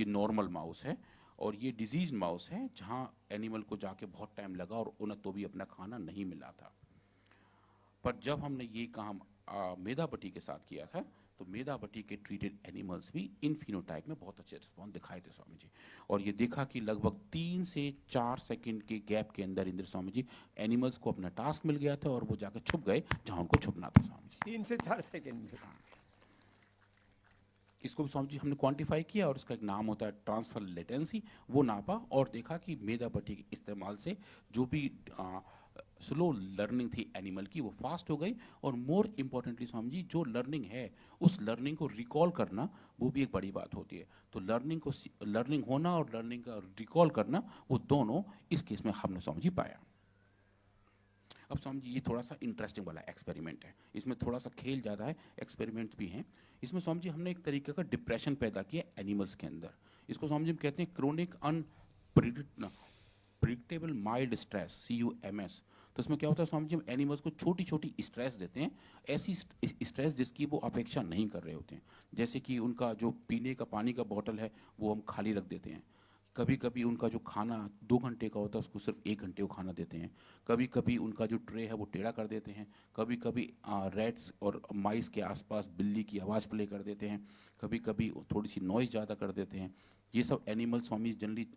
ये normal mouse है और ये डिजीज माउस है जहाँ एनिमल को जाके बहुत टाइम लगा और उन्हें तो भी अपना खाना नहीं मिला था। पर जब हमने ये काम मेधापट्टी के साथ किया था तो मेधापट्टी के ट्रीटेड एनिमल्स भी इन फिनोटाइप में बहुत अच्छे रिस्पॉन्स दिखाए थे स्वामी जी। और ये देखा कि लगभग 3 से 4 सेकंड के गैप के अंदर इंद्र स्वामी जी एनिमल्स को अपना टास्क मिल गया था और वो जाकर छुप गए जहाँ उनको छुपना था स्वामी जी। 3 से 4 सेकंड में। इसको भी स्वामी जी हमने क्वांटिफाई किया और इसका एक नाम होता है ट्रांसफर लेटेंसी, वो नापा और देखा कि मेधापट्टी के इस्तेमाल से जो भी स्लो लर्निंग थी एनिमल की वो फास्ट हो गई। और मोर इम्पोर्टेंटली स्वामी जी जो लर्निंग है उस लर्निंग को रिकॉल करना वो भी एक बड़ी बात होती है। तो लर्निंग होना और लर्निंग का रिकॉल करना वो दोनों इस केस में हमने स्वामी जी पाया। अब स्वामी जी ये थोड़ा सा इंटरेस्टिंग वाला एक्सपेरिमेंट है, इसमें थोड़ा सा खेल ज़्यादा है, एक्सपेरिमेंट्स भी हैं। इसमें स्वामी जी हमने एक तरीके का डिप्रेशन पैदा किया एनिमल्स के अंदर। इसको स्वामी जी हम कहते हैं chronic predictable mild stress, CUMS। तो इसमें क्या होता है स्वामी जी हम एनिमल्स को छोटी छोटी स्ट्रेस देते हैं, ऐसी स्ट्रेस जिसकी वो अपेक्षा नहीं कर रहे होते हैं। जैसे कि उनका जो पीने का पानी का बॉटल है वो हम खाली रख देते हैं। कभी कभी उनका जो खाना 2 घंटे का होता है उसको सिर्फ 1 घंटे को खाना देते हैं। कभी कभी उनका जो ट्रे है वो टेढ़ा कर देते हैं। कभी कभी रैट्स और माइस के आसपास बिल्ली की आवाज़ प्ले कर देते हैं। कभी कभी थोड़ी सी नॉइज़ ज़्यादा कर देते हैं। ये सब एनिमल स्वामी जनरली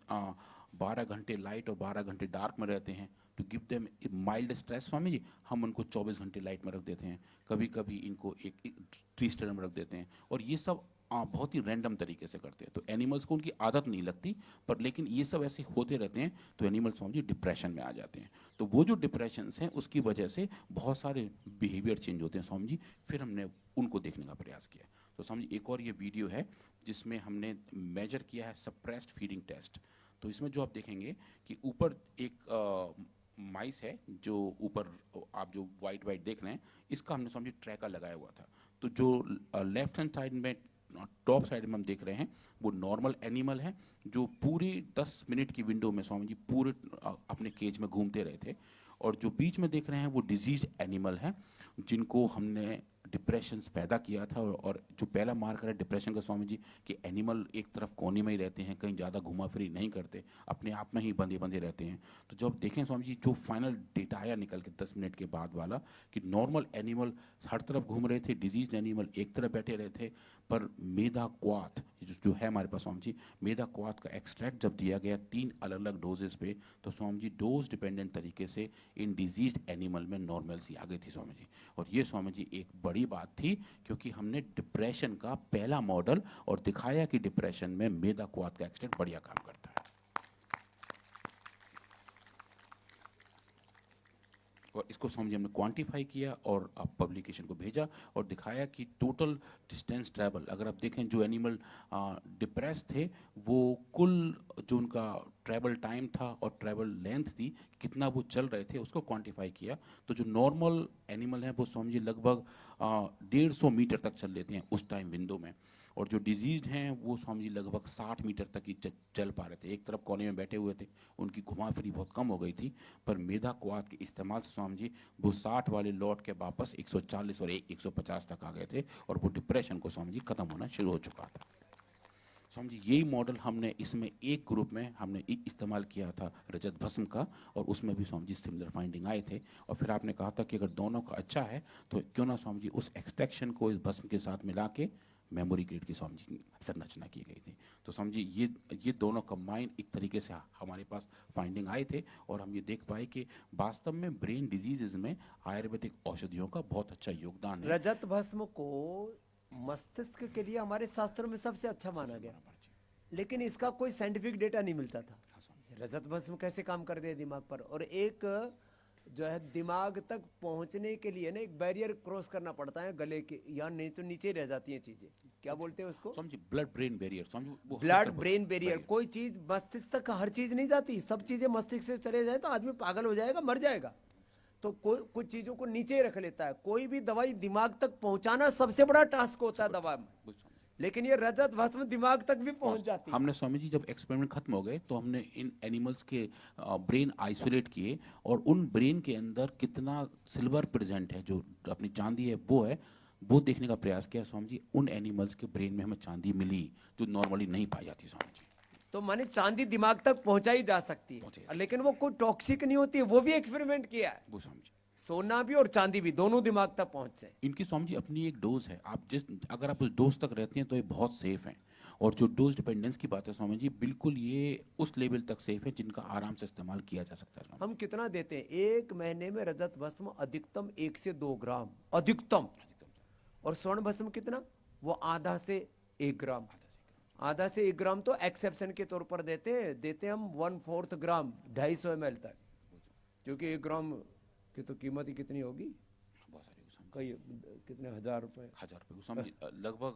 12 घंटे लाइट और 12 घंटे डार्क में रहते हैं। To give them mild stress Swami ji हम उनको 24 घंटे लाइट में रख देते हैं। कभी कभी इनको एक ट्री स्टेयर में रख देते हैं। और ये सब बहुत ही रैंडम तरीके से करते हैं। तो एनिमल्स को उनकी आदत नहीं लगती, पर लेकिन ये सब ऐसे होते रहते हैं तो एनिमल्स स्वामी जी डिप्रेशन में आ जाते हैं। तो वो जो डिप्रेशंस हैं उसकी वजह से बहुत सारे बिहेवियर चेंज होते हैं स्वामी जी। फिर हमने उनको देखने का प्रयास किया। तो स्वामी जी एक और ये वीडियो है जिसमें हमने मेजर किया है सप्रेस्ड फीडिंग टेस्ट। तो इसमें जो आप देखेंगे कि ऊपर एक माइस है जो ऊपर आप जो वाइट वाइट देख रहे हैं इसका हमने समझिए ट्रैकर लगाया हुआ था। तो जो लेफ्ट हैंड साइड में टॉप साइड में हम देख रहे हैं वो नॉर्मल एनिमल है जो पूरी 10 मिनट की विंडो में स्वामी जी पूरे अपने केज में घूमते रहे थे। और जो बीच में देख रहे हैं वो डिजीज एनिमल है जिनको हमने डिप्रेशंस पैदा किया था। और जो पहला मार्कर है डिप्रेशन का स्वामी जी कि एनिमल एक तरफ कोने में ही रहते हैं, कहीं ज़्यादा घुमा फिरी नहीं करते, अपने आप में ही बंधे बंधे रहते हैं। तो जब देखें स्वामी जी जो फाइनल डेटा आया निकल के 10 मिनट के बाद वाला कि नॉर्मल एनिमल हर तरफ घूम रहे थे, डिजीज एनिमल एक तरफ बैठे रहे थे। पर मेधा क्वाथ जो है हमारे पास स्वामी जी, मेधा क्वाथ का एक्सट्रैक्ट जब दिया गया 3 अलग अलग डोजेस पे तो स्वामी जी डोज डिपेंडेंट तरीके से इन डिजीज एनिमल में नॉर्मलसी आ गई थी स्वामी जी। और ये स्वामी जी एक बड़ी बात थी क्योंकि हमने डिप्रेशन का पहला मॉडल और दिखाया कि डिप्रेशन में मेधा क्वाथ का एक्सट्रैक्ट बढ़िया काम करता है। और इसको समझिए हमने क्वांटिफाई किया और पब्लिकेशन को भेजा और दिखाया कि टोटल डिस्टेंस ट्रैवल अगर आप देखें जो एनिमल डिप्रेस थे वो कुल जो उनका ट्रैवल टाइम था और ट्रैवल लेंथ थी कितना वो चल रहे थे उसको क्वांटिफाई किया। तो जो नॉर्मल एनिमल हैं वो समझिए लगभग 150 मीटर तक चल लेते हैं उस टाइम विंडो में। और जो डिजीज हैं वो स्वामी जी लगभग 60 मीटर तक ही चल पा रहे थे, एक तरफ कोने में बैठे हुए थे, उनकी घुमा फिरी बहुत कम हो गई थी। पर मेधा क्वाथ के इस्तेमाल से स्वामी जी वो 60 वाले लौट के वापस 140 और 150 तक आ गए थे और वो डिप्रेशन को स्वामी जी खत्म होना शुरू हो चुका था। स्वामी जी यही मॉडल हमने इसमें एक ग्रुप में हमने इस्तेमाल किया था रजत भस्म का और उसमें भी स्वामी जी सिमिलर फाइंडिंग आए थे। और फिर आपने कहा था कि अगर दोनों का अच्छा है तो क्यों ना स्वामी जी उस एक्सट्रैक्शन को इस भस्म के साथ मिला के मेमोरी ग्रिड की स्वामी जी संरचना की गई थी। तो स्वामी जी ये दोनों कंबाइन एक तरीके से हमारे पास फाइंडिंग आए थे और हम ये देख पाए कि वास्तव में ब्रेन डिजीजेज में आयुर्वेदिक औषधियों का बहुत अच्छा योगदान है। रजत भस्म को मस्तिष्क के लिए हमारे शास्त्रों में सबसे अच्छा माना गया, लेकिन इसका कोई साइंटिफिक डेटा नहीं मिलता था रजत भस्म कैसे काम कर दे दिमाग पर। और एक जो है दिमाग तक पहुंचने के लिए ना एक बैरियर क्रॉस करना पड़ता है गले के, या नहीं तो नीचे रह जाती हैं चीजें, क्या बोलते हैं उसको, समझिए ब्लड ब्रेन बैरियर। समझो ब्लड ब्रेन बैरियर। कोई चीज मस्तिष्क तक हर चीज नहीं जाती, सब चीजें मस्तिष्क से चले जाए तो आदमी पागल हो जाएगा, मर जाएगा। तो कोई कुछ चीजों को नीचे रख लेता है। कोई भी दवाई दिमाग तक पहुंचाना सबसे बड़ा टास्क होता है दवा में, लेकिन ये रजत भस्म दिमाग तक भी पहुंच जाती है। हमने स्वामी जी जब एक्सपेरिमेंट खत्म हो गए तो हमने इन एनिमल्स के ब्रेन आइसोलेट किए और उन ब्रेन के अंदर कितना सिल्वर प्रेजेंट है जो अपनी चांदी है वो है वो देखने का प्रयास किया स्वामी जी, उन एनिमल्स के ब्रेन में हमें चांदी मिली जो नॉर्मली नहीं पाई जाती स्वामी जी। तो माने चांदी दिमाग तक पहुंचाई जा सकती है, लेकिन वो कोई टॉक्सिक नहीं होती है, वो भी एक्सपेरिमेंट किया है। वो स्वामी जी, सोना भी और चांदी भी दोनों दिमाग तक पहुंचते हैं। इनकी स्वामी जी अपनी एक डोज है, आप जिस अगर आप उस डोज तक रहते हैं तो ये बहुत सेफ हैं। और जो डोज डिपेंडेंस की बात है स्वामी जी, बिल्कुल ये उस लेवल तक सेफ है जिनका आराम से इस्तेमाल किया जा सकता है स्वामी हम कितना देते हैं एक महीने में? रजत भस्म अधिकतम 1 से 2 ग्राम अधिकतम, और स्वर्ण भस्म कितना? वो आधा से 1 ग्राम। आधा से 1 ग्राम तो एक्सेप्शन के तौर पर देते हम 1/4 ग्राम 250 ml तक, क्योंकि 1 ग्राम की तो कीमत ही कितनी होगी? बहुत सारी स्वामी, कई कितने हजार रुपए। 1000 रुपये स्वामी जी, लगभग